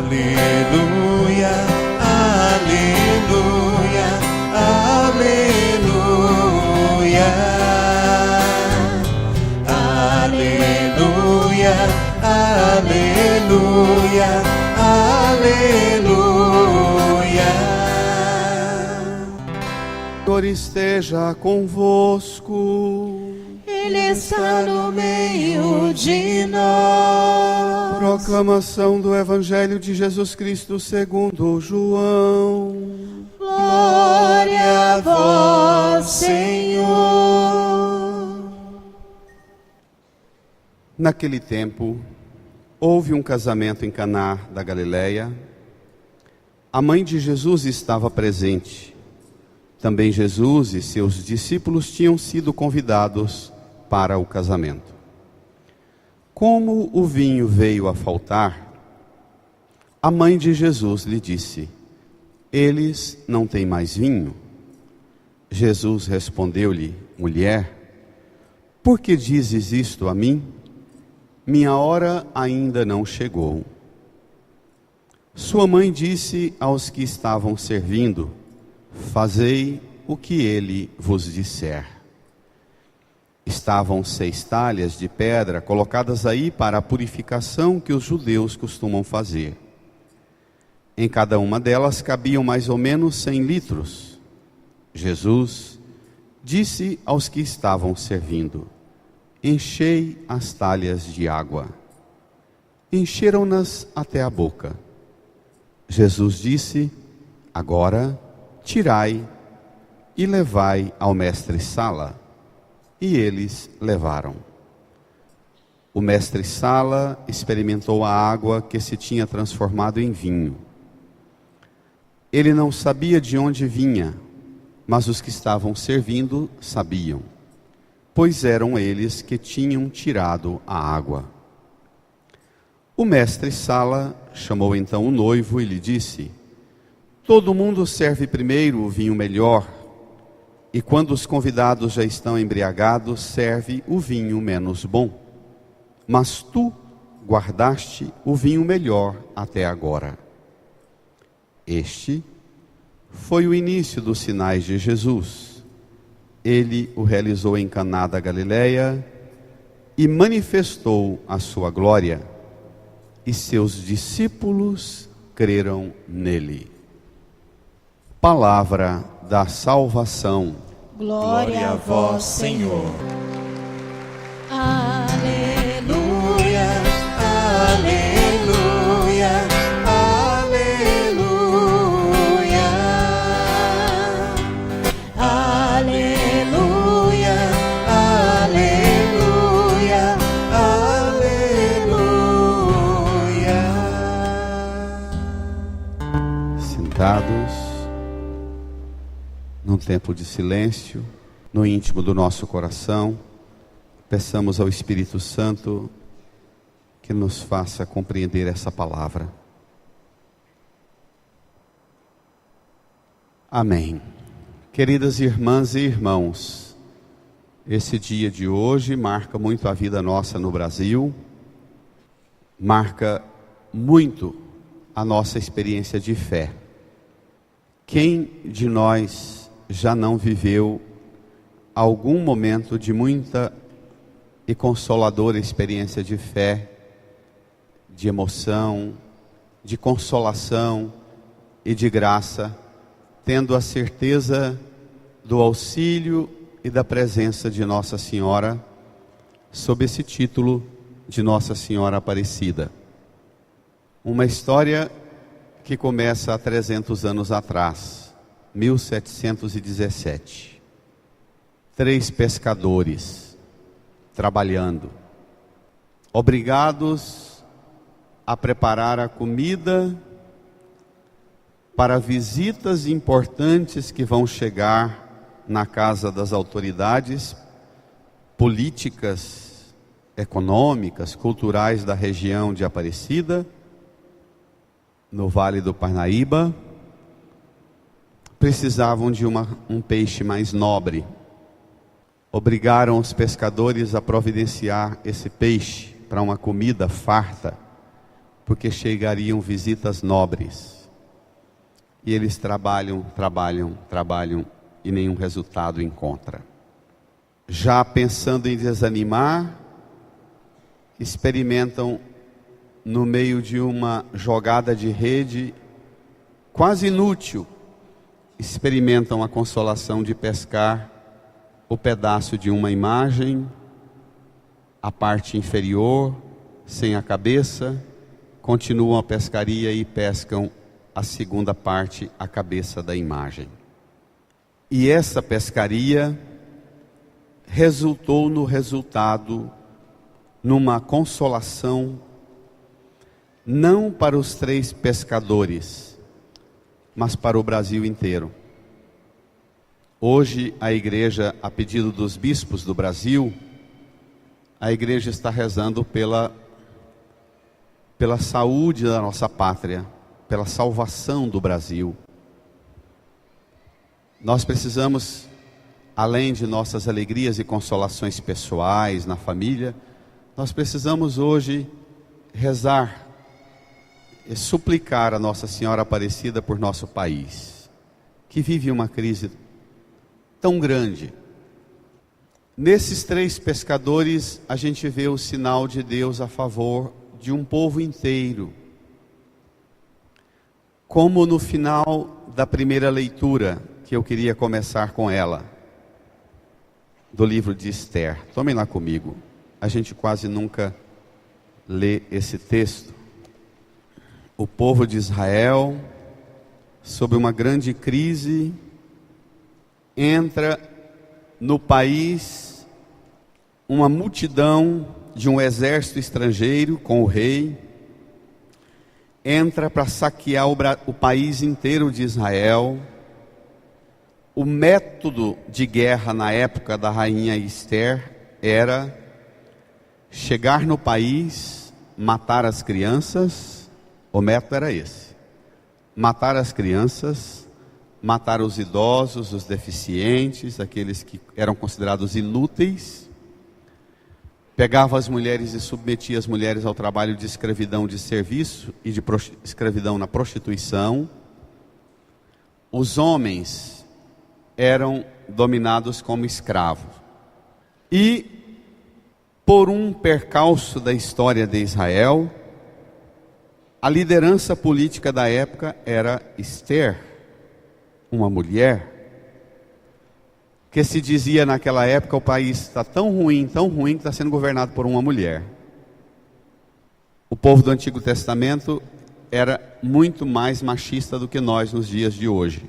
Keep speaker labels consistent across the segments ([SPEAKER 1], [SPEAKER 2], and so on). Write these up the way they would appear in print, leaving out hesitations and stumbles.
[SPEAKER 1] aleluia, aleluia, aleluia, aleluia, aleluia.
[SPEAKER 2] O Senhor esteja convosco.
[SPEAKER 1] Ele está no meio de nós.
[SPEAKER 2] Proclamação do Evangelho de Jesus Cristo segundo João.
[SPEAKER 1] Glória a vós, Senhor.
[SPEAKER 2] Naquele tempo, houve um casamento em Caná da Galileia. A mãe de Jesus estava presente. Também Jesus e seus discípulos tinham sido convidados para o casamento. Como o vinho veio a faltar, a mãe de Jesus lhe disse: eles não têm mais vinho. Jesus respondeu-lhe: mulher, por que dizes isto a mim? Minha hora ainda não chegou. Sua mãe disse aos que estavam servindo: fazei o que ele vos disser. Estavam 6 talhas de pedra colocadas aí para a purificação que os judeus costumam fazer. Em cada uma delas cabiam mais ou menos 100 litros. Jesus disse aos que estavam servindo: enchei as talhas de água. Encheram-nas até a boca. Jesus disse: agora tirai e levai ao mestre-sala. E eles levaram. O mestre-sala experimentou a água que se tinha transformado em vinho. Ele não sabia de onde vinha, mas os que estavam servindo sabiam, pois eram eles que tinham tirado a água. O mestre-sala chamou então o noivo e lhe disse: todo mundo serve primeiro o vinho melhor, e quando os convidados já estão embriagados, serve o vinho menos bom. Mas tu guardaste o vinho melhor até agora. Este foi o início dos sinais de Jesus. Ele o realizou em Caná da Galileia e manifestou a sua glória, e seus discípulos creram nele. Palavra da salvação.
[SPEAKER 1] Glória a vós, Senhor. Aleluia, aleluia, aleluia, aleluia, aleluia, aleluia.
[SPEAKER 2] Sentados, num tempo de silêncio, no íntimo do nosso coração, peçamos ao Espírito Santo que nos faça compreender essa palavra. Amém. Queridas irmãs e irmãos, esse dia de hoje marca muito a vida nossa no Brasil, marca muito a nossa experiência de fé. Quem de nós já não viveu algum momento de muita e consoladora experiência de fé, de emoção, de consolação e de graça, tendo a certeza do auxílio e da presença de Nossa Senhora, sob esse título de Nossa Senhora Aparecida? Uma história que começa há 300 anos atrás, 1717. 3 pescadores trabalhando, obrigados a preparar a comida para visitas importantes que vão chegar na casa das autoridades políticas, econômicas, culturais da região de Aparecida, no Vale do Parnaíba. Precisavam de um peixe mais nobre. Obrigaram os pescadores a providenciar esse peixe para uma comida farta porque chegariam visitas nobres. E eles trabalham e nenhum resultado encontra. Já pensando em desanimar, experimentam no meio de uma jogada de rede quase inútil, experimentam a consolação de pescar o pedaço de uma imagem, a parte inferior, sem a cabeça, continuam a pescaria e pescam a segunda parte, a cabeça da imagem. E essa pescaria resultou numa consolação, não para os 3 pescadores, mas para o Brasil inteiro. Hoje a igreja, a pedido dos bispos do Brasil, a igreja está rezando pela saúde da nossa pátria, pela salvação do Brasil. Nós precisamos, além de nossas alegrias e consolações pessoais na família, nós precisamos hoje rezar e suplicar a Nossa Senhora Aparecida por nosso país, que vive uma crise tão grande. Nesses 3 pescadores, a gente vê o sinal de Deus a favor de um povo inteiro. Como no final da primeira leitura, que eu queria começar com ela, do livro de Esther. Tomem lá comigo. A gente quase nunca lê esse texto. O povo de Israel, sob uma grande crise, entra no país uma multidão de um exército estrangeiro com o rei, entra para saquear o país inteiro de Israel. O método de guerra na época da rainha Esther era chegar no país, matar as crianças. O método era esse: matar as crianças, matar os idosos, os deficientes, aqueles que eram considerados inúteis. Pegava as mulheres e submetia as mulheres ao trabalho de escravidão de serviço e de escravidão na prostituição. Os homens eram dominados como escravos. E por um percalço da história de Israel, a liderança política da época era Esther, uma mulher, que se dizia naquela época: o país está tão ruim, que está sendo governado por uma mulher. O povo do Antigo Testamento era muito mais machista do que nós nos dias de hoje.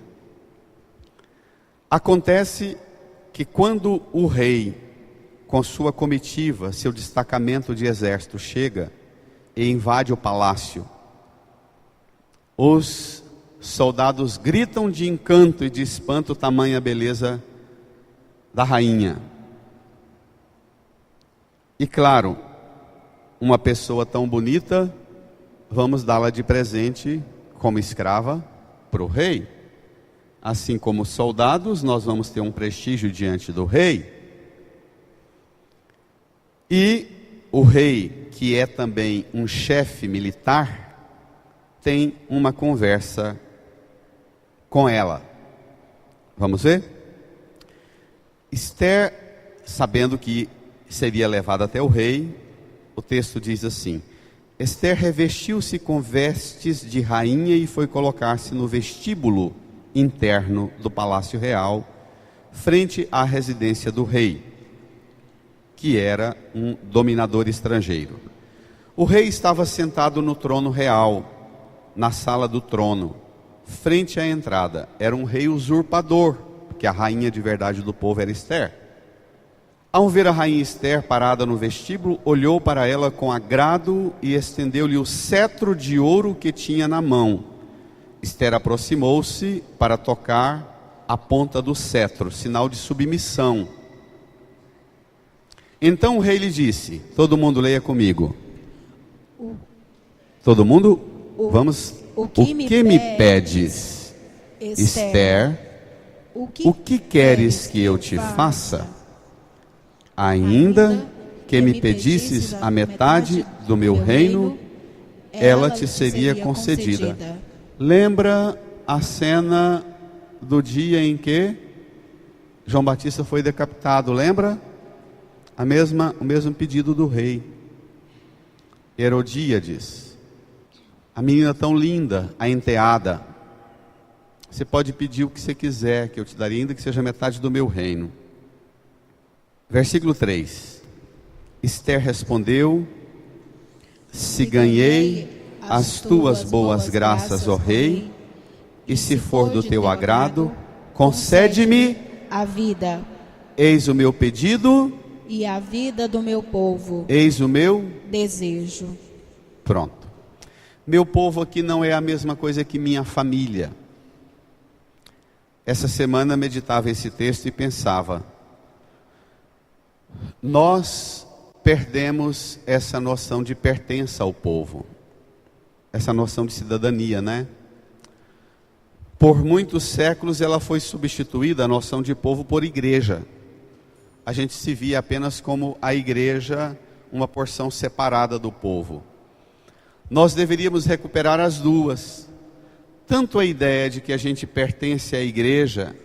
[SPEAKER 2] Acontece que quando o rei, com sua comitiva, seu destacamento de exército, chega e invade o palácio, os soldados gritam de encanto e de espanto tamanha beleza da rainha. E claro, uma pessoa tão bonita, vamos dá-la de presente como escrava para o rei. Assim como soldados, nós vamos ter um prestígio diante do rei. E o rei, que é também um chefe militar, tem uma conversa com ela. Vamos ver? Esther, sabendo que seria levada até o rei, o texto diz assim: Esther revestiu-se com vestes de rainha e foi colocar-se no vestíbulo interno do palácio real, frente à residência do rei, que era um dominador estrangeiro. O rei estava sentado no trono real, na sala do trono, frente à entrada. Era um rei usurpador, porque a rainha de verdade do povo era Esther. Ao ver a rainha Esther parada no vestíbulo, olhou para ela com agrado e estendeu-lhe o cetro de ouro que tinha na mão. Esther aproximou-se para tocar a ponta do cetro, sinal de submissão. Então o rei lhe disse, todo mundo leia comigo. Todo mundo? Vamos. O que me pedes, Esther? O que queres que eu te faça? Ainda que me pedisses a metade do meu reino, ela te seria concedida. Lembra a cena do dia em que João Batista foi decapitado, lembra? O mesmo pedido do rei. Herodíades, a menina tão linda, a enteada. Você pode pedir o que você quiser, que eu te daria, ainda que seja metade do meu reino. Versículo 3. Esther respondeu: se ganhei as tuas boas graças, ó rei, e se for do teu agrado, concede-me
[SPEAKER 1] a vida
[SPEAKER 2] eis o meu pedido
[SPEAKER 1] e a vida do meu povo,
[SPEAKER 2] eis o meu
[SPEAKER 1] desejo.
[SPEAKER 2] Pronto. Meu povo aqui não é a mesma coisa que minha família. Essa semana meditava esse texto e pensava, nós perdemos essa noção de pertença ao povo, essa noção de cidadania, né? Por muitos séculos ela foi substituída, a noção de povo, por igreja. A gente se via apenas como a igreja, uma porção separada do povo. Nós deveríamos recuperar as duas. Tanto a ideia de que a gente pertence à igreja,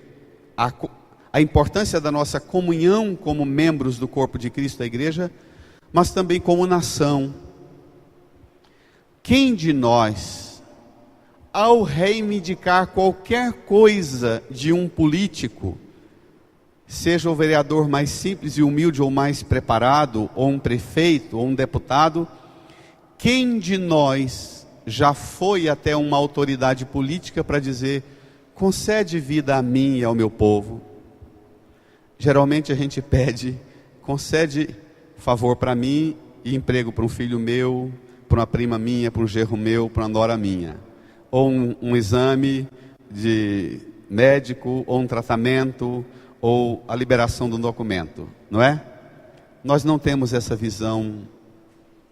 [SPEAKER 2] a importância da nossa comunhão como membros do corpo de Cristo da igreja, mas também como nação. Quem de nós, ao reivindicar qualquer coisa de um político, seja o vereador mais simples e humilde ou mais preparado, ou um prefeito, ou um deputado, quem de nós já foi até uma autoridade política para dizer, concede vida a mim e ao meu povo? Geralmente a gente pede, concede favor para mim e emprego para um filho meu, para uma prima minha, para um genro meu, para uma nora minha. Ou um exame de médico, ou um tratamento, ou a liberação de um documento, não é? Nós não temos essa visão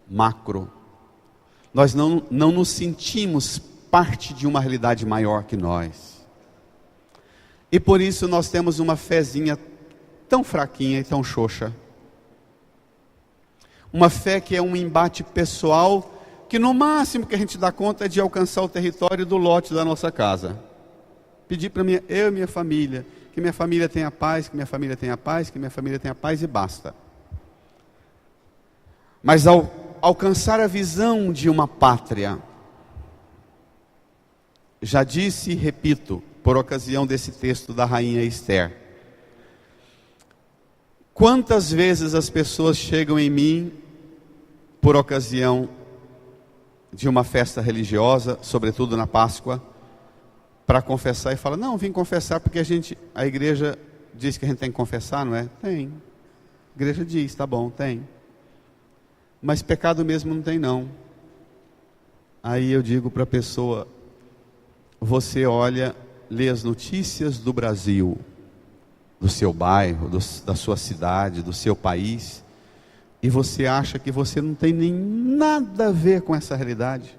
[SPEAKER 2] macro. Nós não nos sentimos parte de uma realidade maior que nós. E por isso nós temos uma fezinha tão fraquinha e tão xoxa. Uma fé que é um embate pessoal, que no máximo que a gente dá conta é de alcançar o território do lote da nossa casa. Pedir para eu e minha família, que minha família tenha paz, que minha família tenha paz, que minha família tenha paz, e basta. Mas ao alcançar a visão de uma pátria, já disse e repito, por ocasião desse texto da rainha Esther, quantas vezes as pessoas chegam em mim, por ocasião de uma festa religiosa, sobretudo na Páscoa, para confessar, e falam, não, vim confessar porque a igreja diz que a gente tem que confessar, não é? Tem. A igreja diz, tá bom, tem. Mas pecado mesmo não tem, não. Aí eu digo para a pessoa, você olha, lê as notícias do Brasil, do seu bairro, da sua cidade, do seu país, e você acha que você não tem nem nada a ver com essa realidade?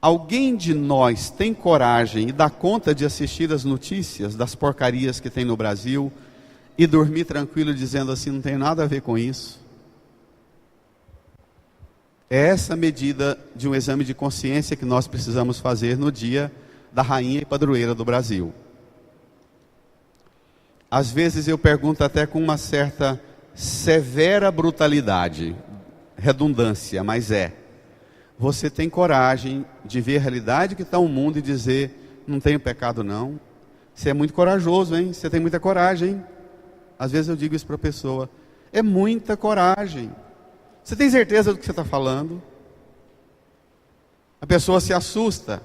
[SPEAKER 2] Alguém de nós tem coragem e dá conta de assistir as notícias das porcarias que tem no Brasil e dormir tranquilo dizendo assim, não tem nada a ver com isso? É essa medida de um exame de consciência que nós precisamos fazer no dia da rainha e padroeira do Brasil. Às vezes eu pergunto até com uma certa severa brutalidade, redundância, mas você tem coragem de ver a realidade que está o mundo e dizer, não tenho pecado não? Você é muito corajoso, hein? Você tem muita coragem, hein? Às vezes eu digo isso para a pessoa, é muita coragem. Você tem certeza do que você está falando? A pessoa se assusta.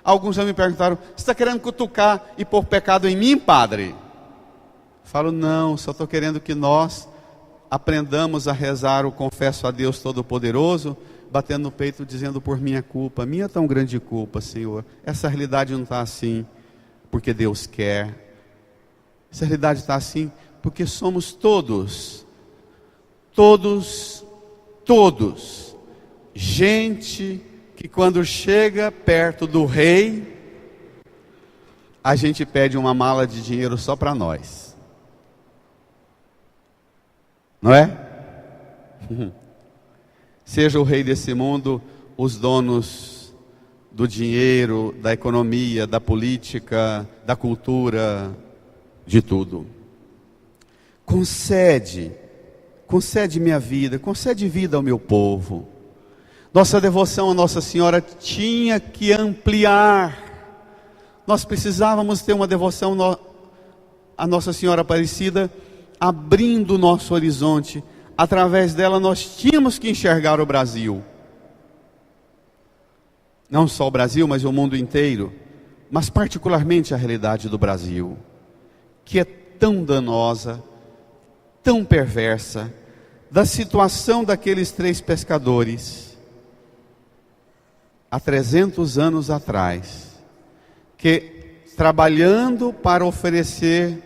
[SPEAKER 2] Alguns já me perguntaram, você está querendo cutucar e pôr pecado em mim, padre? Falo, não, só estou querendo que nós aprendamos a rezar o confesso a Deus Todo-Poderoso, batendo no peito, dizendo por minha culpa, minha tão grande culpa, Senhor. Essa realidade não está assim porque Deus quer. Essa realidade está assim porque somos todos, gente que quando chega perto do rei, a gente pede uma mala de dinheiro só para nós. Não é? seja o rei desse mundo, os donos do dinheiro, da economia, da política, da cultura, de tudo. Concede minha vida, concede vida ao meu povo. Nossa devoção a Nossa Senhora tinha que ampliar. Nós precisávamos ter uma devoção a Nossa Senhora Aparecida, abrindo o nosso horizonte. Através dela nós tínhamos que enxergar o Brasil. Não só o Brasil, mas o mundo inteiro. Mas particularmente a realidade do Brasil, que é tão danosa, tão perversa, da situação daqueles 3 pescadores, há 300 anos atrás, que trabalhando para oferecer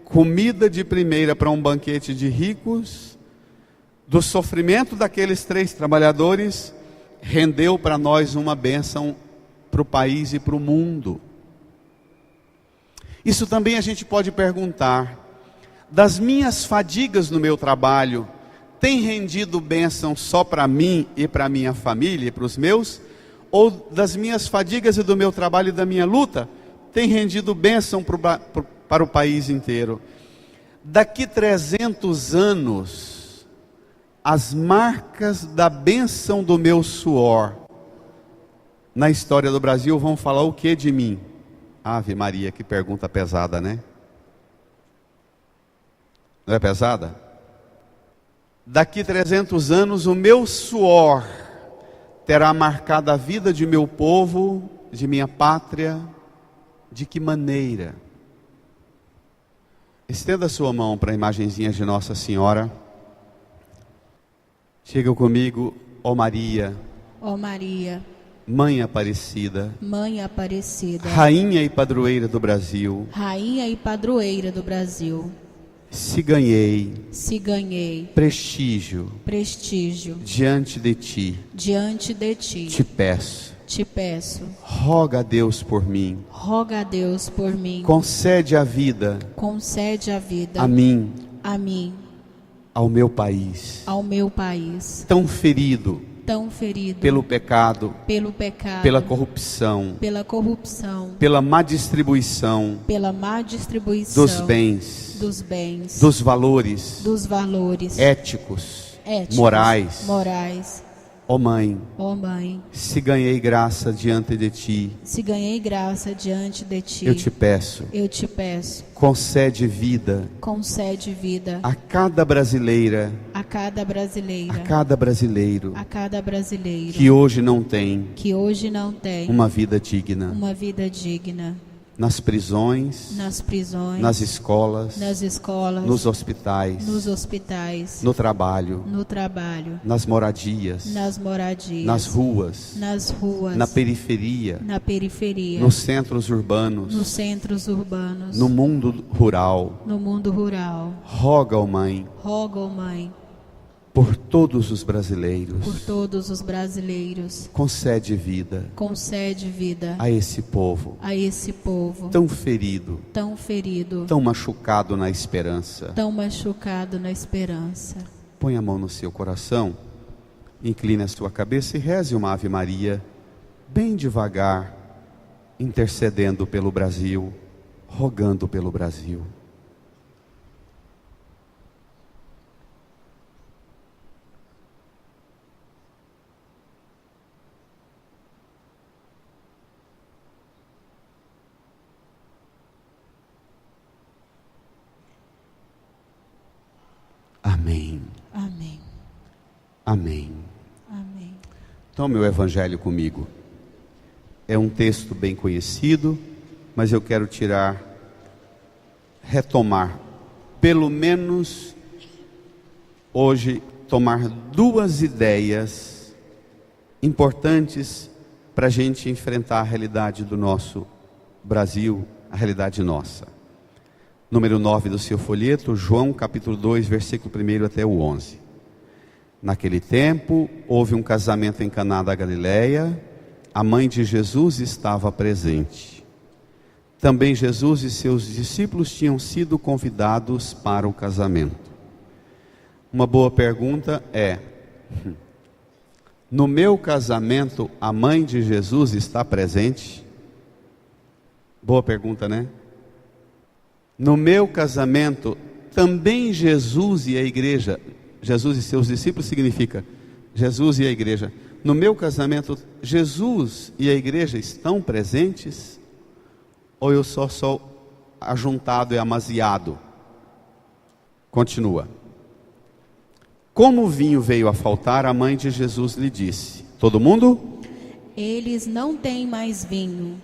[SPEAKER 2] comida de primeira para um banquete de ricos, do sofrimento daqueles 3 trabalhadores, rendeu para nós uma bênção para o país e para o mundo. Isso também a gente pode perguntar: das minhas fadigas no meu trabalho, tem rendido bênção só para mim e para minha família e para os meus? Ou das minhas fadigas e do meu trabalho e da minha luta, tem rendido bênção para o país inteiro? Daqui 300 anos, as marcas da bênção do meu suor na história do Brasil vão falar o que de mim? Ave Maria, que pergunta pesada, né? Não é pesada? Daqui 300 anos, o meu suor terá marcado a vida de meu povo, de minha pátria. De que maneira? Estenda a sua mão para a imagenzinha de Nossa Senhora. Chega comigo, ó Maria.
[SPEAKER 1] Ó Maria,
[SPEAKER 2] Mãe Aparecida,
[SPEAKER 1] Mãe Aparecida,
[SPEAKER 2] Rainha e Padroeira do Brasil.
[SPEAKER 1] Rainha e Padroeira do Brasil.
[SPEAKER 2] Se ganhei
[SPEAKER 1] prestígio
[SPEAKER 2] diante de ti, te peço, roga a Deus por mim, concede a vida a mim, ao meu país, tão ferido pelo pecado, pela corrupção, pela má distribuição dos bens, dos valores éticos, morais. Ó Mãe, se ganhei graça diante de ti, eu te peço, concede vida a cada brasileira, a cada brasileiro que hoje não tem uma vida digna. Nas prisões, nas escolas, nos hospitais, no trabalho, nas moradias, nas ruas, na periferia, nos centros urbanos, no mundo rural. Roga, ó Mãe, por todos os brasileiros, concede vida a esse povo tão ferido, tão machucado na esperança. Põe a mão no seu coração, incline a sua cabeça e reze uma Ave Maria, bem devagar, intercedendo pelo Brasil, rogando pelo Brasil. Amém.
[SPEAKER 1] Amém.
[SPEAKER 2] Amém.
[SPEAKER 1] Amém.
[SPEAKER 2] Tome o Evangelho comigo. É um texto bem conhecido, mas eu quero retomar, pelo menos hoje, tomar 2 ideias importantes para a gente enfrentar a realidade do nosso Brasil, a realidade nossa. Número 9 do seu folheto, João capítulo 2, versículo 1 até o 11. Naquele tempo, houve um casamento em Caná da Galileia, a mãe de Jesus estava presente. Também Jesus e seus discípulos tinham sido convidados para o casamento. Uma boa pergunta é: No meu casamento, a mãe de Jesus está presente? Boa pergunta, né? No meu casamento, também Jesus e a igreja, Jesus e seus discípulos significa Jesus e a igreja. No meu casamento, Jesus e a igreja estão presentes? Ou eu só sou ajuntado e amaziado? Continua. Como o vinho veio a faltar, a mãe de Jesus lhe disse: todo mundo?
[SPEAKER 1] Eles não têm mais vinho.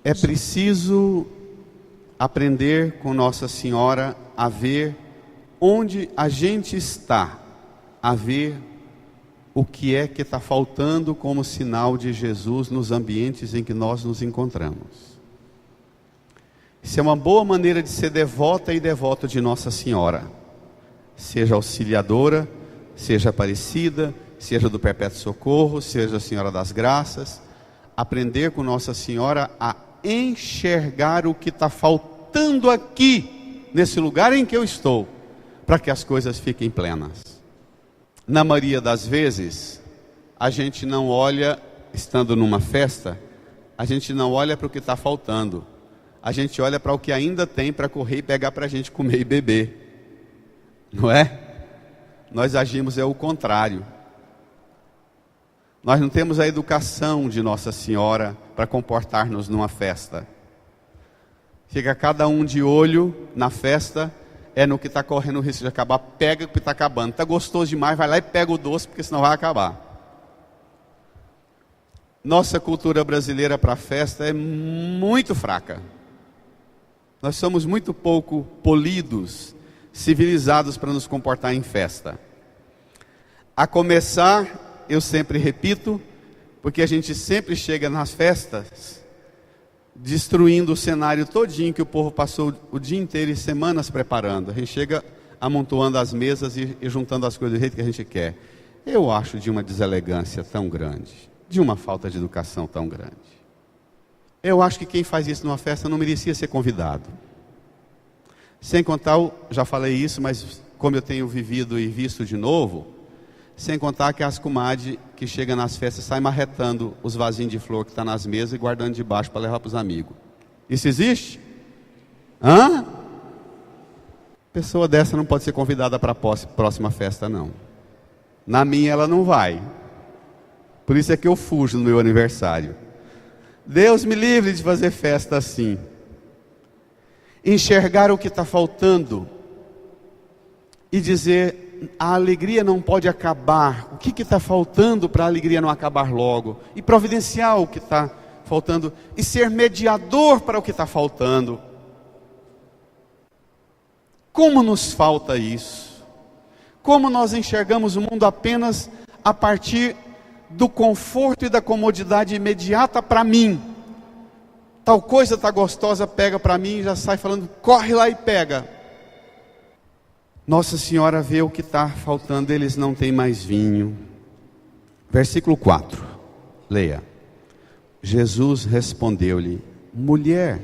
[SPEAKER 2] É preciso aprender com Nossa Senhora a ver onde a gente está, a ver o que é que está faltando como sinal de Jesus nos ambientes em que nós nos encontramos. Isso é uma boa maneira de ser devota e devoto de Nossa Senhora. Seja auxiliadora, seja Aparecida, seja do Perpétuo Socorro, seja a Senhora das Graças. Aprender com Nossa Senhora a enxergar o que está faltando aqui, nesse lugar em que eu estou, para que as coisas fiquem plenas. Na maioria das vezes, a gente não olha, estando numa festa, a gente não olha para o que está faltando. A gente olha para o que ainda tem para correr e pegar para a gente comer e beber. Não é? Nós agimos o contrário. Nós não temos a educação de Nossa Senhora para comportar-nos numa festa. Fica cada um de olho na festa, é no que está correndo o risco de acabar, pega o que está acabando. Está gostoso demais, vai lá e pega o doce, porque senão vai acabar. Nossa cultura brasileira para a festa é muito fraca. Nós somos muito pouco polidos, civilizados para nos comportar em festa. A começar, eu sempre repito, porque a gente sempre chega nas festas destruindo o cenário todinho que o povo passou o dia inteiro e semanas preparando. A gente chega amontoando as mesas e juntando as coisas do jeito que a gente quer. Eu acho de uma deselegância tão grande, de uma falta de educação tão grande. Eu acho que quem faz isso numa festa não merecia ser convidado. Sem contar, já falei isso, mas como eu tenho vivido e visto de novo, sem contar que as comadres que chegam nas festas saem marretando os vasinhos de flor que estão nas mesas e guardando debaixo para levar para os amigos. Isso existe? Hã? Pessoa dessa não pode ser convidada para a próxima festa, não. Na minha ela não vai. Por isso é que eu fujo no meu aniversário. Deus me livre de fazer festa assim. Enxergar o que está faltando e dizer: a alegria não pode acabar. O que está faltando para a alegria não acabar logo? E providenciar o que está faltando e ser mediador para o que está faltando. Como nos falta isso? Como nós enxergamos o mundo apenas a partir do conforto e da comodidade imediata para mim. Tal coisa está gostosa, pega para mim e já sai falando, corre lá e pega. Nossa Senhora vê o que está faltando, eles não têm mais vinho. Versículo 4, leia. Jesus respondeu-lhe: mulher,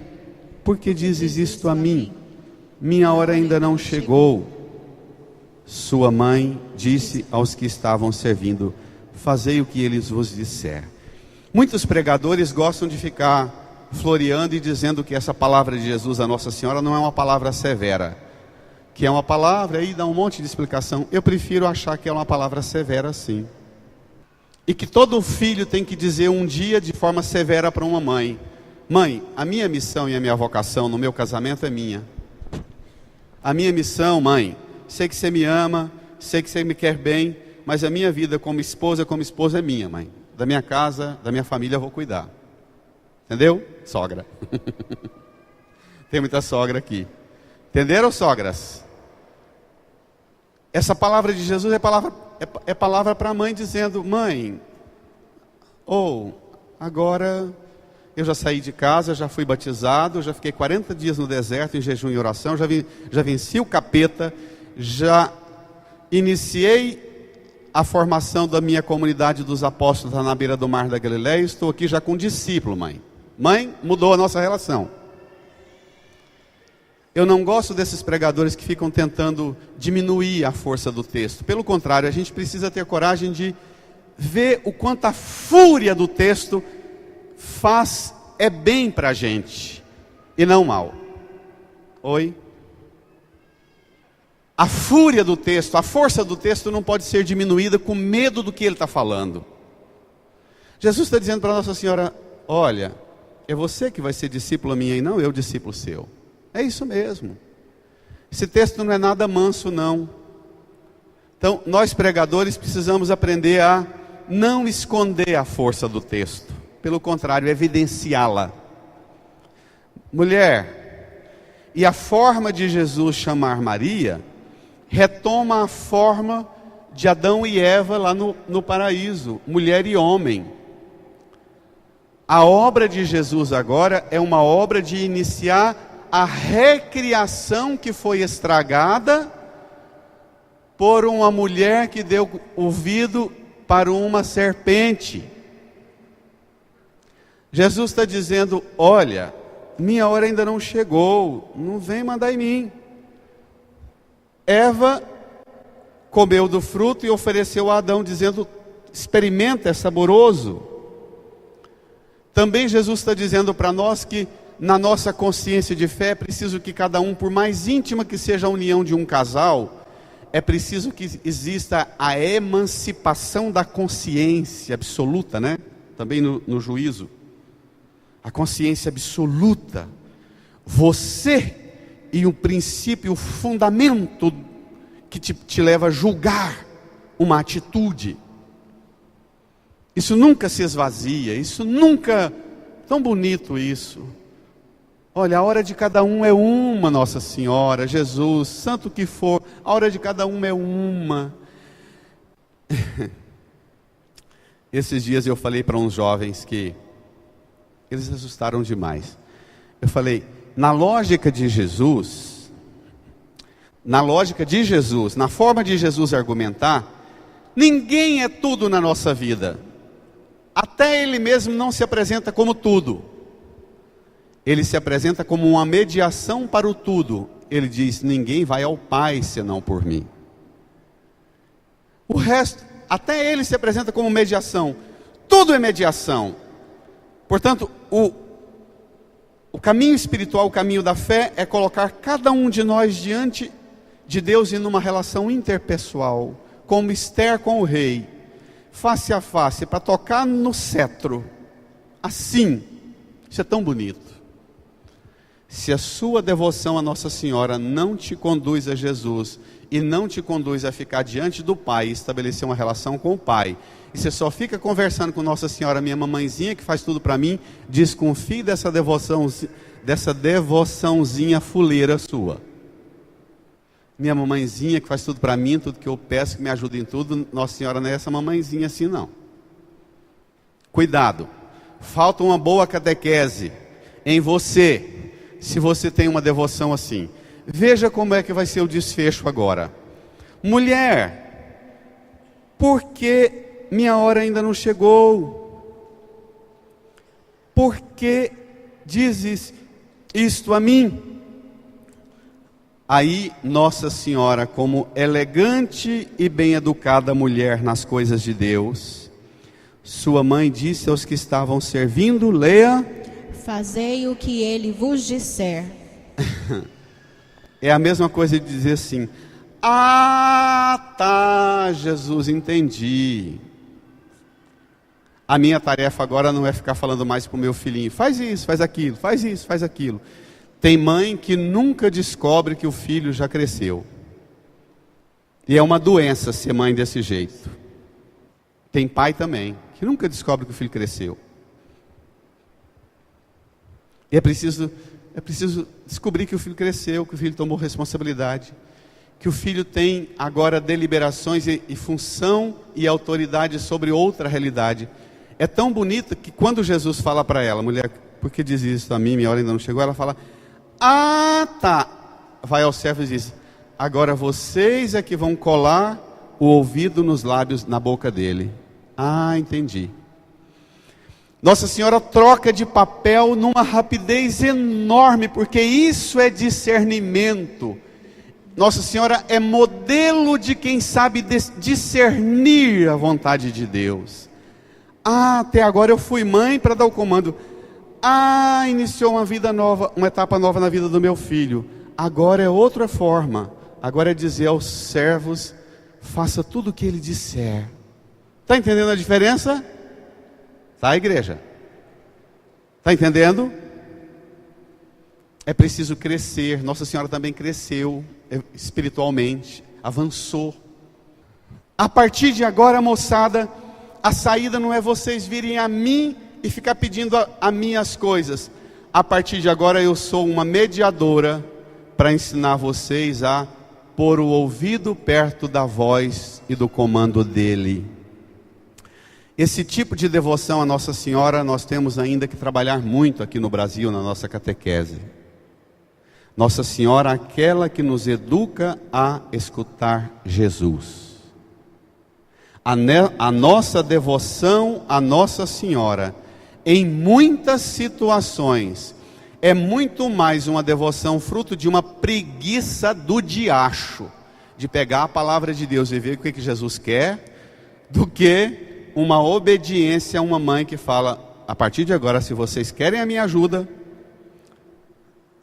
[SPEAKER 2] por que dizes isto a mim? Minha hora ainda não chegou. Sua mãe disse aos que estavam servindo: fazei o que eles vos disser. Muitos pregadores gostam de ficar floreando e dizendo que essa palavra de Jesus a Nossa Senhora não é uma palavra severa, que é uma palavra, aí dá um monte de explicação. Eu prefiro achar que é uma palavra severa sim, e que todo filho tem que dizer um dia de forma severa para uma mãe: mãe, a minha missão e a minha vocação no meu casamento é minha. A minha missão, mãe, sei que você me ama, sei que você me quer bem, mas a minha vida como esposa é minha, mãe. Da minha casa, da minha família eu vou cuidar. Entendeu? Sogra. Tem muita sogra aqui. Entenderam, sogras? Essa palavra de Jesus é palavra para a mãe dizendo: mãe, agora eu já saí de casa, já fui batizado, já fiquei 40 dias no deserto em jejum e oração, já venci o capeta, já iniciei a formação da minha comunidade dos apóstolos na beira do mar da Galileia, estou aqui já com discípulo, mãe. Mãe, mudou a nossa relação. Eu não gosto desses pregadores que ficam tentando diminuir a força do texto. Pelo contrário, a gente precisa ter coragem de vê o quanto a fúria do texto é bem para a gente e não mal. Oi? A fúria do texto, a força do texto não pode ser diminuída com medo do que ele está falando. Jesus está dizendo para Nossa Senhora: olha, é você que vai ser discípula minha e não eu discípulo seu. É isso mesmo. Esse texto não é nada manso, não. Então, nós pregadores precisamos aprender a não esconder a força do texto. Pelo contrário, evidenciá-la. Mulher, e a forma de Jesus chamar Maria retoma a forma de Adão e Eva lá no paraíso, mulher e homem. A obra de Jesus agora é uma obra de iniciar a recriação que foi estragada por uma mulher que deu ouvido para uma serpente. Jesus está dizendo: olha, minha hora ainda não chegou, não vem mandar em mim. Eva comeu do fruto e ofereceu a Adão, dizendo: experimenta, é saboroso. Também Jesus está dizendo para nós que na nossa consciência de fé é preciso que cada um, por mais íntima que seja a união de um casal, é preciso que exista a emancipação da consciência absoluta, né? Também no juízo. A consciência absoluta. Você e o princípio, o fundamento que te leva a julgar uma atitude. Isso nunca se esvazia, isso nunca... Tão bonito isso. Olha, a hora de cada um é uma, Nossa Senhora, Jesus, santo que for, a hora de cada um é uma. Esses dias eu falei para uns jovens que eles assustaram demais. Eu falei, na lógica de Jesus, na forma de Jesus argumentar, ninguém é tudo na nossa vida. Até Ele mesmo não se apresenta como tudo. Ele se apresenta como uma mediação para o tudo. Ele diz, ninguém vai ao Pai senão por mim. O resto, até Ele se apresenta como mediação. Tudo é mediação. Portanto, o caminho espiritual, o caminho da fé, é colocar cada um de nós diante de Deus em uma relação interpessoal, como Esther com o rei, face a face, para tocar no cetro, assim. Isso é tão bonito. Se a sua devoção a Nossa Senhora não te conduz a Jesus, e não te conduz a ficar diante do Pai, e estabelecer uma relação com o Pai, e você só fica conversando com Nossa Senhora, minha mamãezinha que faz tudo para mim, desconfie dessa devoçãozinha fuleira sua. Minha mamãezinha que faz tudo para mim, tudo que eu peço, que me ajuda em tudo, Nossa Senhora não é essa mamãezinha assim não. Cuidado, falta uma boa catequese em você, se você tem uma devoção assim. Veja como é que vai ser o desfecho agora. Mulher, por que minha hora ainda não chegou? Por que dizes isto a mim? Aí Nossa Senhora, como elegante e bem educada mulher nas coisas de Deus, sua mãe disse aos que estavam servindo, leia:
[SPEAKER 1] fazei o que ele vos disser.
[SPEAKER 2] É a mesma coisa de dizer assim: ah, tá, Jesus, entendi. A minha tarefa agora não é ficar falando mais para o meu filhinho, faz isso, faz aquilo, faz isso, faz aquilo. Tem mãe que nunca descobre que o filho já cresceu. E é uma doença ser mãe desse jeito. Tem pai também, que nunca descobre que o filho cresceu. E é preciso descobrir que o filho cresceu, que o filho tomou responsabilidade, que o filho tem agora deliberações e função e autoridade sobre outra realidade. É tão bonito que quando Jesus fala para ela, mulher, por que diz isso a mim, minha hora ainda não chegou? Ela fala, ah, tá. Vai ao servo e diz, agora vocês é que vão colar o ouvido nos lábios, na boca dele. Ah, entendi. Nossa Senhora troca de papel numa rapidez enorme, porque isso é discernimento. Nossa Senhora é modelo de quem sabe discernir a vontade de Deus. Até agora eu fui mãe para dar o comando. Iniciou uma vida nova, uma etapa nova na vida do meu filho. Agora é outra forma. Agora é dizer aos servos: faça tudo o que ele disser. Está entendendo a diferença? Tá, igreja? Está entendendo? É preciso crescer. Nossa Senhora também cresceu espiritualmente, avançou. A partir de agora, moçada, a saída não é vocês virem a mim e ficar pedindo a mim as coisas. A partir de agora eu sou uma mediadora para ensinar vocês a pôr o ouvido perto da voz e do comando dele. Esse tipo de devoção à Nossa Senhora nós temos ainda que trabalhar muito aqui no Brasil, na nossa catequese. Nossa Senhora, aquela que nos educa a escutar Jesus. A nossa devoção à Nossa Senhora, em muitas situações, é muito mais uma devoção fruto de uma preguiça do diacho, de pegar a palavra de Deus e ver o que Jesus quer, do que uma obediência a uma mãe que fala: a partir de agora, se vocês querem a minha ajuda,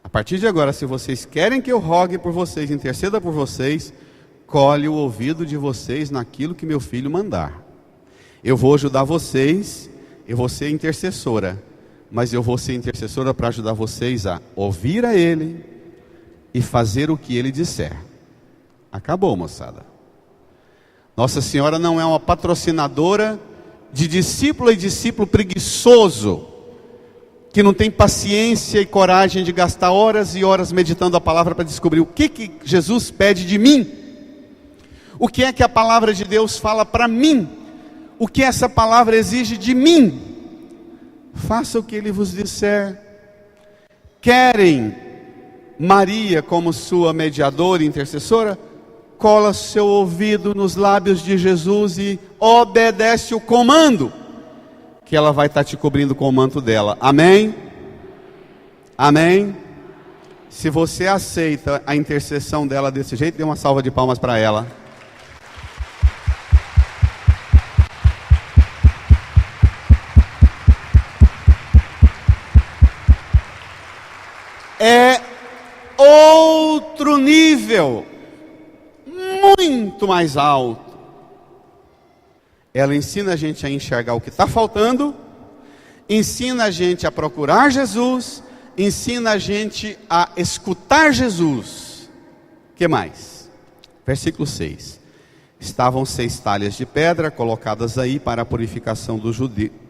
[SPEAKER 2] a partir de agora, se vocês querem que eu rogue por vocês, interceda por vocês, colhe o ouvido de vocês naquilo que meu filho mandar. Eu vou ajudar vocês, eu vou ser intercessora, mas eu vou ser intercessora para ajudar vocês a ouvir a ele e fazer o que ele disser. Acabou, moçada. Nossa Senhora não é uma patrocinadora de discípulo e discípulo preguiçoso, que não tem paciência e coragem de gastar horas e horas meditando a palavra para descobrir o que Jesus pede de mim. O que é que a palavra de Deus fala para mim? O que essa palavra exige de mim? Faça o que ele vos disser. Querem Maria como sua mediadora e intercessora? Cola seu ouvido nos lábios de Jesus e obedece o comando, que ela vai estar te cobrindo com o manto dela. Amém? Amém? Se você aceita a intercessão dela desse jeito, dê uma salva de palmas para ela. É outro nível, muito mais alto. Ela ensina a gente a enxergar o que está faltando, ensina a gente a procurar Jesus, ensina a gente a escutar Jesus. O que mais? Versículo 6. Estavam 6 talhas de pedra colocadas aí para a purificação do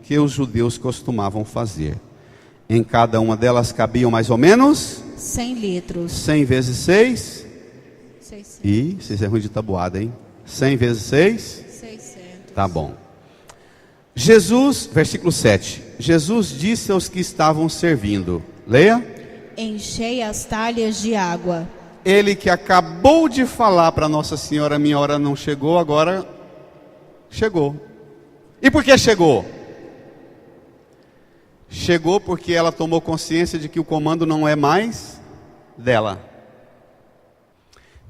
[SPEAKER 2] que os judeus costumavam fazer. Em cada uma delas cabiam mais ou menos
[SPEAKER 1] 100 litros.
[SPEAKER 2] 100 vezes 6?
[SPEAKER 1] 600.
[SPEAKER 2] Ih, vocês é ruim de tabuada, hein? 100 vezes 6?
[SPEAKER 1] 600.
[SPEAKER 2] Tá bom. Jesus, versículo 7. Jesus disse aos que estavam servindo. Leia.
[SPEAKER 1] Enchei as talhas de água.
[SPEAKER 2] Ele que acabou de falar para Nossa Senhora: minha hora não chegou, agora chegou. E por que chegou? Chegou porque ela tomou consciência de que o comando não é mais dela.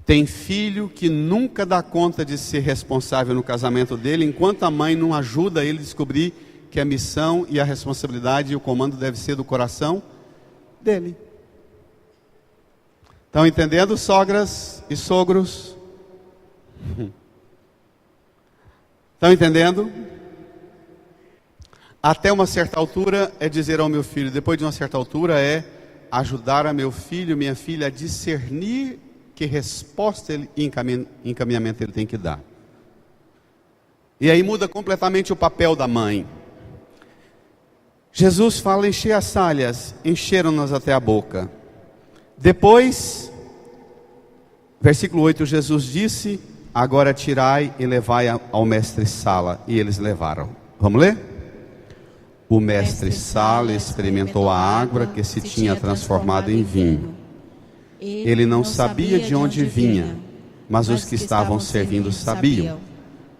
[SPEAKER 2] Tem filho que nunca dá conta de ser responsável no casamento dele, enquanto a mãe não ajuda ele a descobrir que a missão e a responsabilidade e o comando deve ser do coração dele. Estão entendendo, sogras e sogros? Estão entendendo? Até uma certa altura é dizer ao meu filho, depois de uma certa altura é ajudar a meu filho, minha filha, a discernir que resposta e encaminhamento ele tem que dar. E aí muda completamente o papel da mãe. Jesus fala: encher as talhas, encheram-nas até a boca. Depois, versículo 8, Jesus disse: agora tirai e levai ao mestre-sala. E eles levaram. Vamos ler? O mestre-sala experimentou a água que se tinha transformado em vinho. Ele não sabia de onde vinha, mas os que estavam servindo sabiam,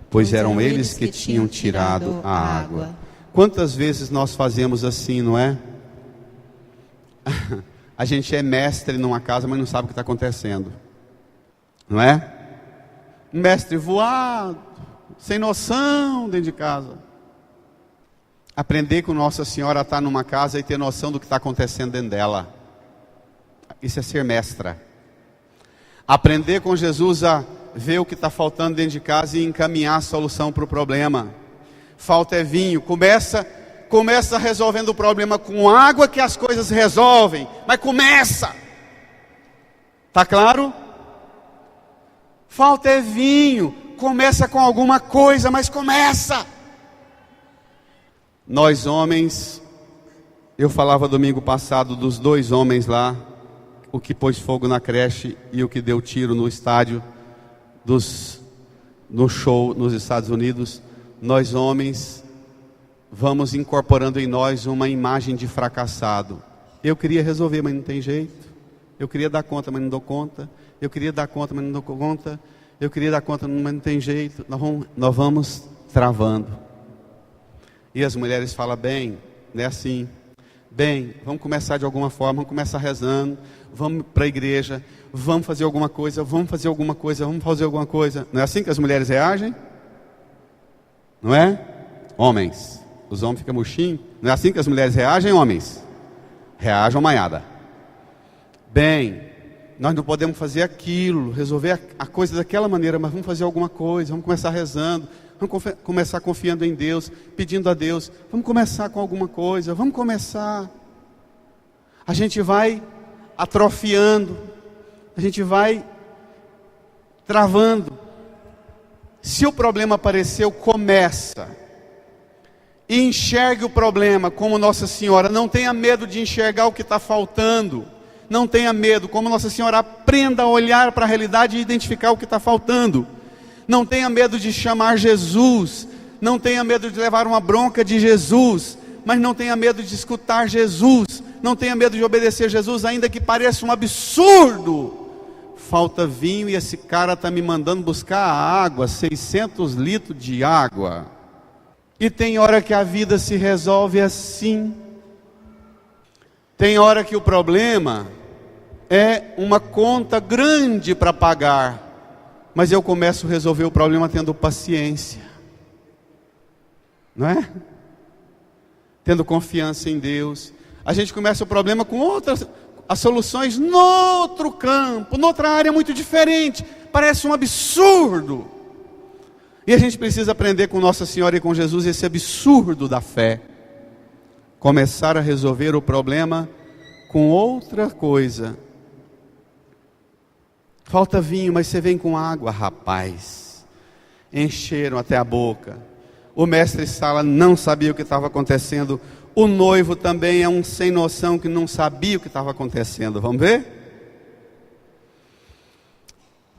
[SPEAKER 2] pois eram eles que tinham tirado a água. Quantas vezes nós fazemos assim, não é? A gente é mestre numa casa, mas não sabe o que está acontecendo. Não é? Mestre voado, sem noção dentro de casa. Aprender com Nossa Senhora a estar numa casa e ter noção do que está acontecendo dentro dela. Isso é ser mestra. Aprender com Jesus a ver o que está faltando dentro de casa e encaminhar a solução para o problema. Falta é vinho. Começa resolvendo o problema com água que as coisas resolvem. Mas começa. Está claro? Falta é vinho. Começa com alguma coisa, mas começa. Nós homens, eu falava domingo passado dos 2 homens lá, o que pôs fogo na creche e o que deu tiro no estádio, no show nos Estados Unidos. Nós homens, vamos incorporando em nós uma imagem de fracassado. Eu queria resolver, mas não tem jeito. Eu queria dar conta, mas não dou conta. Eu queria dar conta, mas não dou conta. Eu queria dar conta, mas não tem jeito. Nós vamos travando. E as mulheres falam, bem, não é assim. Bem, vamos começar de alguma forma, vamos começar rezando, vamos para a igreja, vamos fazer alguma coisa, vamos fazer alguma coisa, vamos fazer alguma coisa. Não é assim que as mulheres reagem? Não é? Homens. Os homens ficam murchinhos. Não é assim que as mulheres reagem, homens? Reajam manhada. Bem, nós não podemos fazer aquilo, resolver a coisa daquela maneira, mas vamos fazer alguma coisa, vamos começar rezando. Vamos começar confiando em Deus, pedindo a Deus. Vamos começar com alguma coisa, vamos começar. A gente vai atrofiando, a gente vai travando. Se o problema apareceu, começa. E enxergue o problema como Nossa Senhora. Não tenha medo de enxergar o que está faltando. Não tenha medo, como Nossa Senhora, aprenda a olhar para a realidade e identificar o que está faltando. Não tenha medo de chamar Jesus, não tenha medo de levar uma bronca de Jesus, mas não tenha medo de escutar Jesus, não tenha medo de obedecer Jesus, ainda que pareça um absurdo. Falta vinho e esse cara está me mandando buscar água, 600 litros de água. E tem hora que a vida se resolve assim. Tem hora que o problema é uma conta grande para pagar. Mas eu começo a resolver o problema tendo paciência. Não é? Tendo confiança em Deus. A gente começa o problema com as soluções no outro campo, noutra área muito diferente. Parece um absurdo. E a gente precisa aprender com Nossa Senhora e com Jesus esse absurdo da fé. Começar a resolver o problema com outra coisa. Falta vinho, mas você vem com água, rapaz. Encheram até a boca. O mestre Sala não sabia o que estava acontecendo. O noivo também é um sem noção que não sabia o que estava acontecendo. Vamos ver?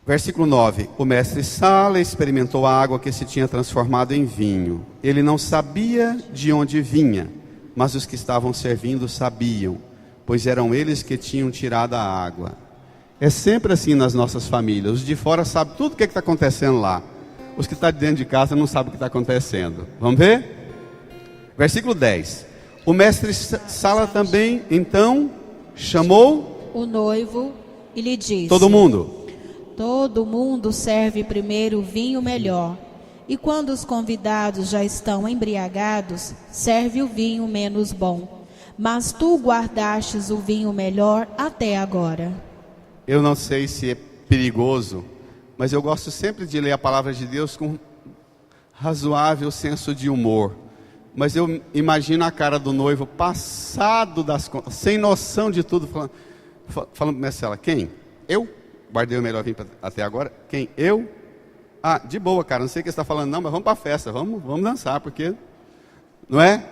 [SPEAKER 2] Versículo 9. O mestre Sala experimentou a água que se tinha transformado em vinho. Ele não sabia de onde vinha, mas os que estavam servindo sabiam, pois eram eles que tinham tirado a água. É sempre assim nas nossas famílias. Os de fora sabem tudo o que está acontecendo lá. Os que estão dentro de casa não sabem o que está acontecendo. Vamos ver? Versículo 10. O mestre Sala também, então, chamou
[SPEAKER 1] o noivo e lhe disse:
[SPEAKER 2] todo mundo.
[SPEAKER 1] Todo mundo serve primeiro o vinho melhor. E quando os convidados já estão embriagados, serve o vinho menos bom. Mas tu guardastes o vinho melhor até agora.
[SPEAKER 2] Eu não sei se é perigoso, mas eu gosto sempre de ler a palavra de Deus com razoável senso de humor. Mas eu imagino a cara do noivo passado das contas, sem noção de tudo, falando para Marcela, quem? Eu? Guardei o melhor vinho até agora? Quem? Eu? Ah, de boa, cara, não sei o que você está falando não, mas vamos para a festa, vamos dançar, porque... Não é?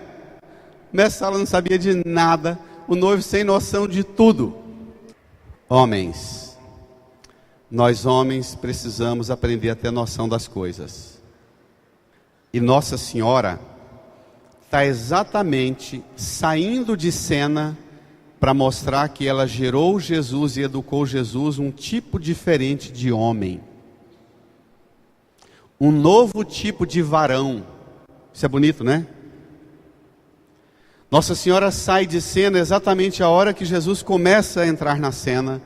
[SPEAKER 2] Marcela não sabia de nada, o noivo sem noção de tudo. Homens, nós homens precisamos aprender a ter noção das coisas. E Nossa Senhora está exatamente saindo de cena para mostrar que ela gerou Jesus e educou Jesus um tipo diferente de homem. Um novo tipo de varão. Isso é bonito, né? Nossa Senhora sai de cena exatamente a hora que Jesus começa a entrar na cena.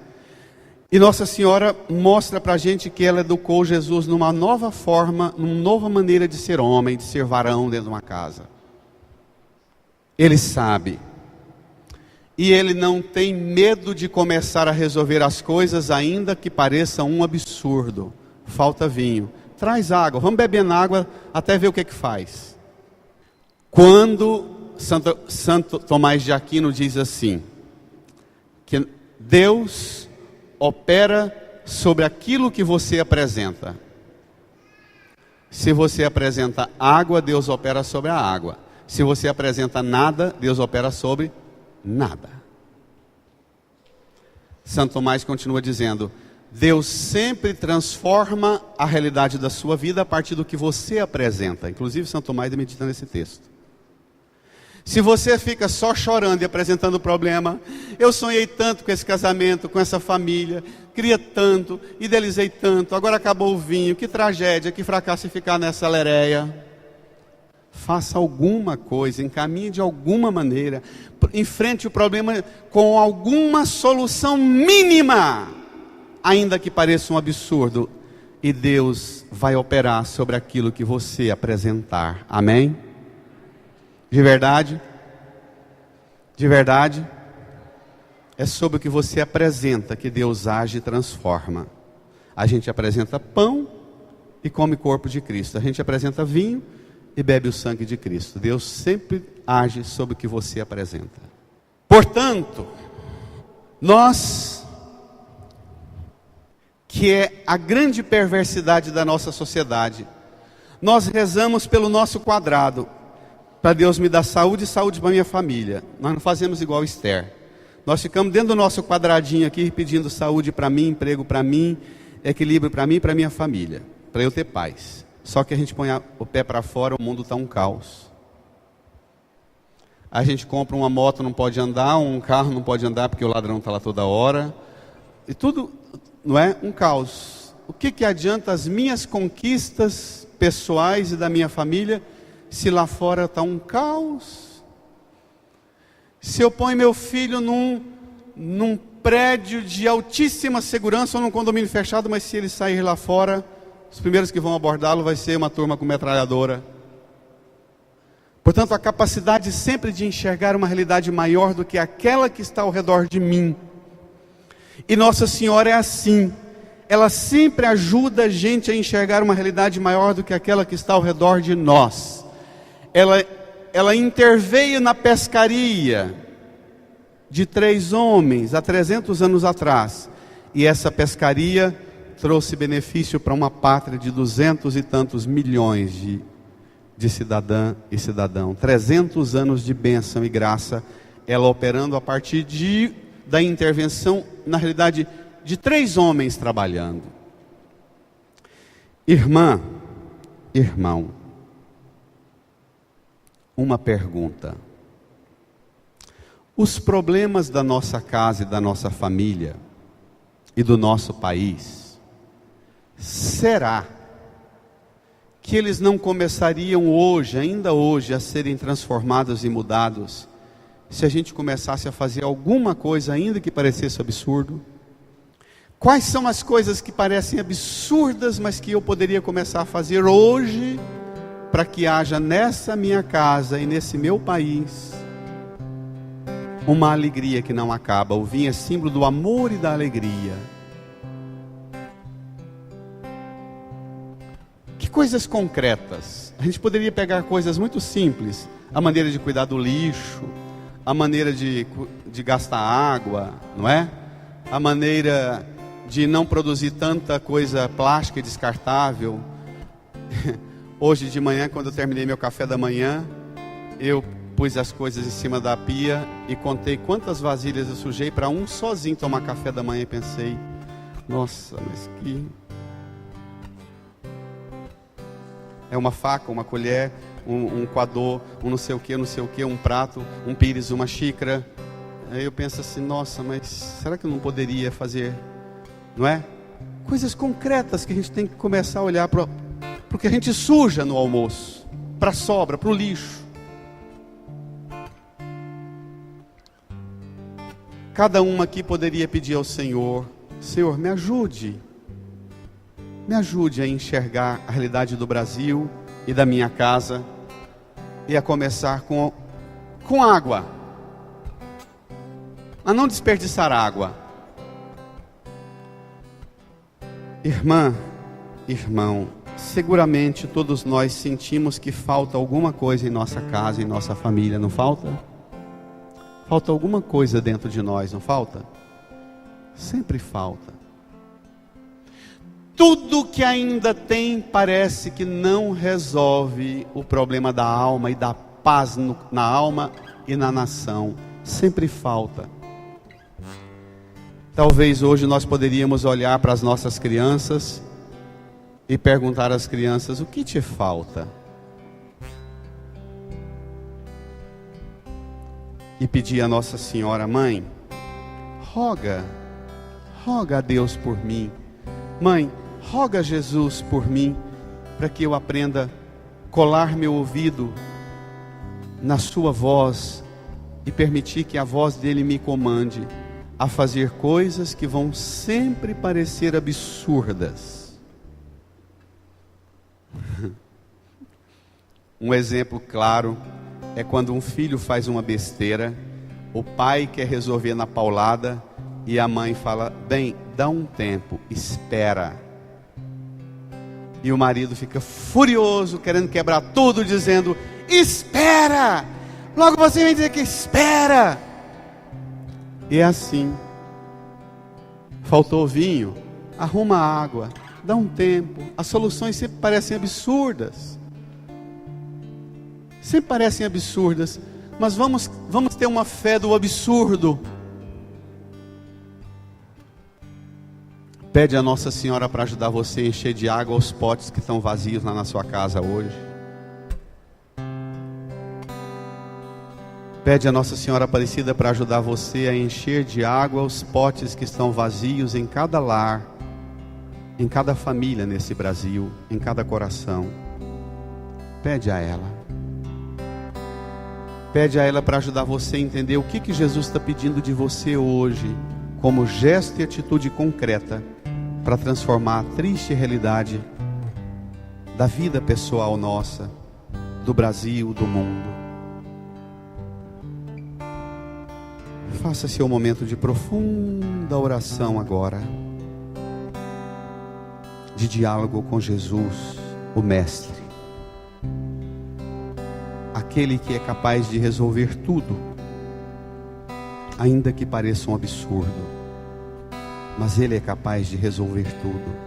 [SPEAKER 2] E Nossa Senhora mostra para a gente que ela educou Jesus numa nova forma, numa nova maneira de ser homem, de ser varão dentro de uma casa. Ele sabe. E ele não tem medo de começar a resolver as coisas, ainda que pareça um absurdo. Falta vinho. Traz água, vamos beber na água até ver o que faz. Quando Santo Tomás de Aquino diz assim, que Deus opera sobre aquilo que você apresenta. Se você apresenta água, Deus opera sobre a água. Se você apresenta nada, Deus opera sobre nada. Santo Tomás continua dizendo, Deus sempre transforma a realidade da sua vida a partir do que você apresenta. Inclusive Santo Tomás medita nesse texto. Se você fica só chorando e apresentando o problema, eu sonhei tanto com esse casamento, com essa família, queria tanto, idealizei tanto, agora acabou o vinho, que tragédia, que fracasso ficar nessa lereia. Faça alguma coisa, encaminhe de alguma maneira, enfrente o problema com alguma solução mínima, ainda que pareça um absurdo, e Deus vai operar sobre aquilo que você apresentar. Amém? De verdade? De verdade? É sobre o que você apresenta que Deus age e transforma. A gente apresenta pão e come corpo de Cristo. A gente apresenta vinho e bebe o sangue de Cristo. Deus sempre age sobre o que você apresenta. Portanto, nós, que é a grande perversidade da nossa sociedade, nós rezamos pelo nosso quadrado, para Deus me dar saúde e saúde para minha família. Nós não fazemos igual Esther. Nós ficamos dentro do nosso quadradinho aqui, pedindo saúde para mim, emprego para mim, equilíbrio para mim e para minha família, para eu ter paz. Só que a gente põe o pé para fora, o mundo está um caos. A gente compra uma moto, não pode andar, um carro não pode andar porque o ladrão está lá toda hora. E tudo, não é? Um caos. O que adianta as minhas conquistas pessoais e da minha família, se lá fora está um caos? Se eu ponho meu filho num prédio de altíssima segurança ou num condomínio fechado, mas se ele sair lá fora, os primeiros que vão abordá-lo vai ser uma turma com metralhadora. Portanto, a capacidade sempre de enxergar uma realidade maior do que aquela que está ao redor de mim. E Nossa Senhora é assim. Ela sempre ajuda a gente a enxergar uma realidade maior do que aquela que está ao redor de nós. Ela interveio na pescaria de 3 homens há 300 anos atrás. E essa pescaria trouxe benefício para uma pátria de 200 e tantos milhões de cidadã e cidadão. 300 anos de bênção e graça, ela operando a partir da intervenção, na realidade, de 3 homens trabalhando. Irmã, irmão, uma pergunta. Os problemas da nossa casa e da nossa família e do nosso país, será que eles não começariam hoje, ainda hoje, a serem transformados e mudados, se a gente começasse a fazer alguma coisa, ainda que parecesse absurdo? Quais são as coisas que parecem absurdas, mas que eu poderia começar a fazer hoje, para que haja nessa minha casa e nesse meu país uma alegria que não acaba? O vinho é símbolo do amor e da alegria. Que coisas concretas? A gente poderia pegar coisas muito simples, a maneira de cuidar do lixo, a maneira de gastar água, não é? A maneira de não produzir tanta coisa plástica e descartável. Hoje de manhã, quando eu terminei meu café da manhã, eu pus as coisas em cima da pia e contei quantas vasilhas eu sujei para um sozinho tomar café da manhã, e pensei, nossa, mas que... É uma faca, uma colher, um coador, um não sei o que, um prato, um pires, uma xícara. Aí eu penso assim, nossa, mas será que eu não poderia fazer, não é? Coisas concretas que a gente tem que começar a olhar para o que a gente suja no almoço, para a sobra, para o lixo. Cada uma aqui poderia pedir ao Senhor Senhor, me ajude a enxergar a realidade do Brasil e da minha casa, e a começar com água, a não desperdiçar água. Irmã, irmão, seguramente todos nós sentimos que falta alguma coisa em nossa casa, em nossa família, não falta? Falta alguma coisa dentro de nós, não falta? Sempre falta. Tudo que ainda tem parece que não resolve o problema da alma e da paz na alma e na nação. Sempre falta. Talvez hoje nós poderíamos olhar para as nossas crianças e perguntar às crianças: o que te falta? E pedir a Nossa Senhora: mãe, roga a Deus por mim. Mãe, roga a Jesus por mim, para que eu aprenda a colar meu ouvido na sua voz e permitir que a voz dele me comande a fazer coisas que vão sempre parecer absurdas. Um exemplo claro é quando um filho faz uma besteira, o pai quer resolver na paulada e a mãe fala: bem, dá um tempo, espera. E o marido fica furioso, querendo quebrar tudo, dizendo: espera! Logo você vem dizer que espera! E é assim. Faltou vinho, arruma água, dá um tempo. As soluções sempre parecem absurdas. Sempre parecem absurdas, mas vamos ter uma fé do absurdo. Pede a Nossa Senhora para ajudar você a encher de água os potes que estão vazios lá na sua casa hoje. Pede a Nossa Senhora Aparecida para ajudar você a encher de água os potes que estão vazios em cada lar, em cada família nesse Brasil, em cada coração. Pede a ela. Pede a ela para ajudar você a entender o que Jesus está pedindo de você hoje, como gesto e atitude concreta, para transformar a triste realidade da vida pessoal nossa, do Brasil, do mundo. Faça seu momento de profunda oração agora, de diálogo com Jesus, o Mestre, aquele que é capaz de resolver tudo, ainda que pareça um absurdo, mas Ele é capaz de resolver tudo.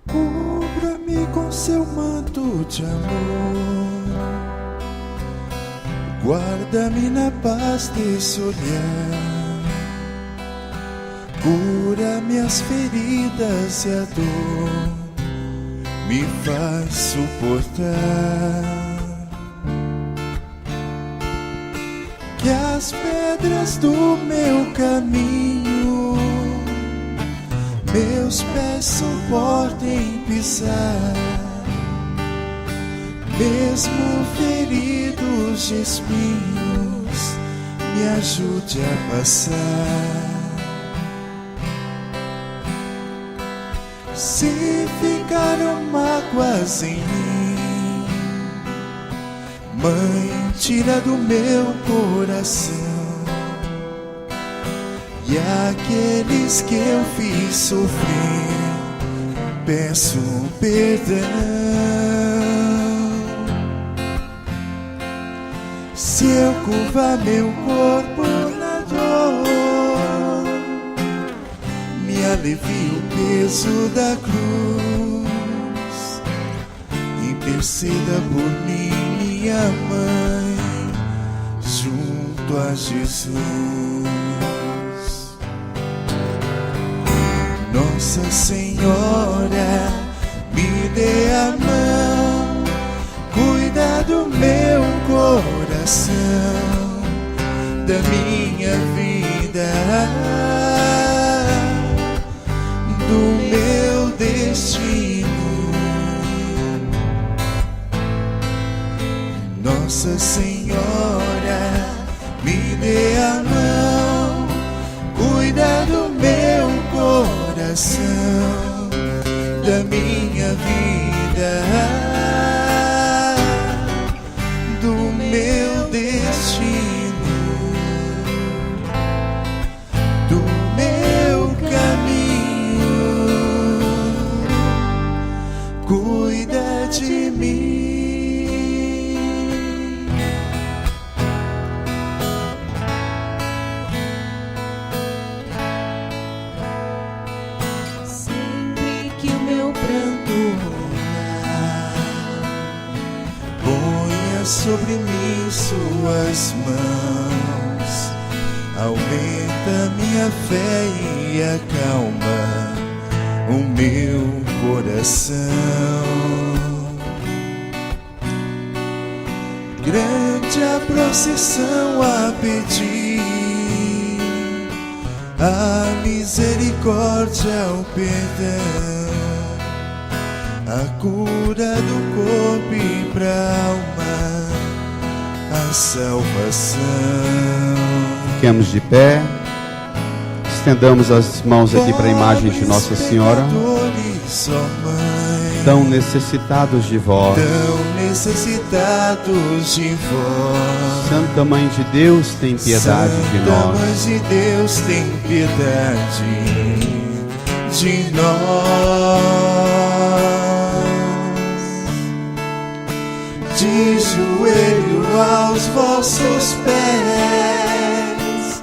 [SPEAKER 3] Cubra-me com seu manto de amor, guarda-me na paz desse olhar, cura minhas feridas e a dor me faz suportar. Que as pedras do meu caminho meus pés suportem pisar, mesmo feridos de espinhos, me ajude a passar. Se ficaram mágoas em mim, Mãe, tira do meu coração. E aqueles que eu fiz sofrer, peço perdão. Se eu curvar meu corpo na dor, me alivie o peso da cruz. Interceda por mim, minha mãe, junto a Jesus. Nossa Senhora, me dê a mão, cuida do meu coração, da minha vida, do meu destino. Nossa Senhora, me dê a mão, cuida do meu coração, da minha vida, do meu destino, do meu caminho, cuida de mim.
[SPEAKER 1] Sempre que o meu pranto rolar,
[SPEAKER 3] Ponha sobre mim suas mãos, aumenta minha fé e acalma o meu coração. Grande a procissão a pedir, a misericórdia, o perdão, a cura do corpo e pra alma, a salvação.
[SPEAKER 2] Fiquemos de pé, estendamos as mãos aqui para a imagem de Nossa Senhora. Tão necessitados de vós,
[SPEAKER 3] Tão necessitados de vós.
[SPEAKER 2] Santa Mãe de Deus, tem piedade de
[SPEAKER 3] Santa
[SPEAKER 2] nós.
[SPEAKER 3] Mãe de Deus, tem piedade de nós. De joelho aos vossos pés,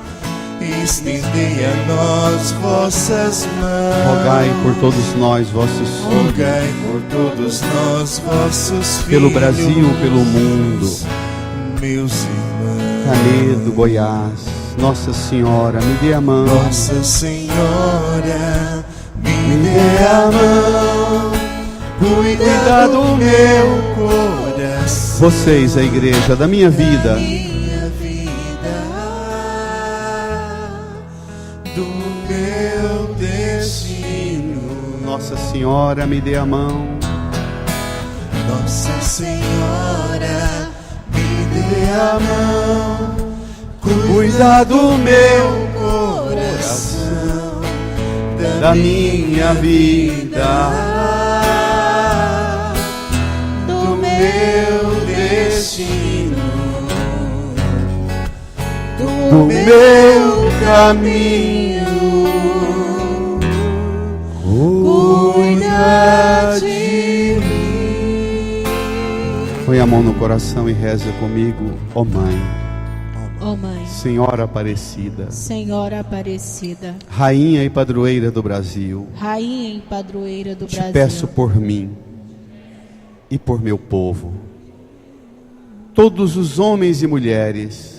[SPEAKER 3] estendei a nós vossas mãos.
[SPEAKER 2] Rogai por todos nós, vossos filhos,
[SPEAKER 3] Rogai por todos nós, vossos filhos,
[SPEAKER 2] pelo Brasil, pelo mundo.
[SPEAKER 3] Meus irmãos,
[SPEAKER 2] Canedo, Goiás, Nossa Senhora, me dê a mão.
[SPEAKER 3] Nossa Senhora, me dê a mão, cuida do meu coração,
[SPEAKER 2] Vocês, a igreja da minha vida,
[SPEAKER 3] minha vida, do meu destino.
[SPEAKER 2] Nossa Senhora, me dê a mão.
[SPEAKER 3] Nossa Senhora, me dê a mão, cuida do meu coração,
[SPEAKER 2] Da minha vida,
[SPEAKER 3] do meu destino,
[SPEAKER 2] do meu caminho,
[SPEAKER 3] cuida de mim.
[SPEAKER 2] põe a mão no coração e reza comigo. Ó Mãe,
[SPEAKER 1] ó Mãe,
[SPEAKER 2] Senhora Aparecida,
[SPEAKER 1] Senhora Aparecida,
[SPEAKER 2] Rainha e Padroeira do Brasil,
[SPEAKER 1] Rainha e Padroeira do
[SPEAKER 2] te
[SPEAKER 1] Brasil,
[SPEAKER 2] peço por mim e por meu povo, todos os homens e mulheres,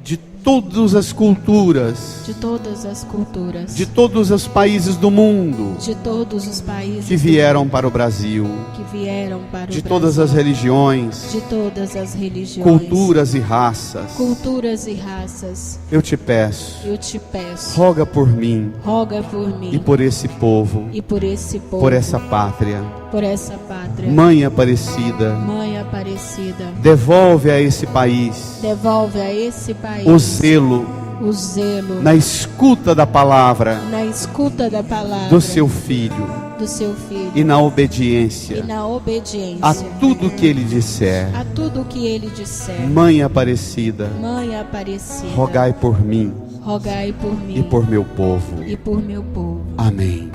[SPEAKER 2] de todas as culturas,
[SPEAKER 1] de todas as culturas,
[SPEAKER 2] de todos os países do mundo,
[SPEAKER 1] de todos os países
[SPEAKER 2] que vieram para o Brasil,
[SPEAKER 1] que vieram para
[SPEAKER 2] de
[SPEAKER 1] o
[SPEAKER 2] todas
[SPEAKER 1] Brasil,
[SPEAKER 2] as religiões,
[SPEAKER 1] de todas as religiões,
[SPEAKER 2] culturas e raças,
[SPEAKER 1] culturas e raças,
[SPEAKER 2] eu te peço,
[SPEAKER 1] eu te peço,
[SPEAKER 2] roga por mim
[SPEAKER 1] roga por mim
[SPEAKER 2] e por esse povo,
[SPEAKER 1] e por esse povo,
[SPEAKER 2] por essa pátria.
[SPEAKER 1] por essa pátria.
[SPEAKER 2] Mãe Aparecida,
[SPEAKER 1] Mãe Aparecida,
[SPEAKER 2] devolve a esse país
[SPEAKER 1] devolve a esse país
[SPEAKER 2] o zelo
[SPEAKER 1] o zelo
[SPEAKER 2] na escuta da palavra
[SPEAKER 1] na escuta da palavra
[SPEAKER 2] do seu filho
[SPEAKER 1] do seu filho
[SPEAKER 2] e na
[SPEAKER 1] e
[SPEAKER 2] obediência
[SPEAKER 1] na obediência
[SPEAKER 2] a tudo que ele disser.
[SPEAKER 1] a tudo que ele disser.
[SPEAKER 2] Mãe Aparecida,
[SPEAKER 1] Mãe Aparecida,
[SPEAKER 2] rogai por mim
[SPEAKER 1] rogai por mim
[SPEAKER 2] e por meu povo.
[SPEAKER 1] e por meu povo.
[SPEAKER 2] Amém.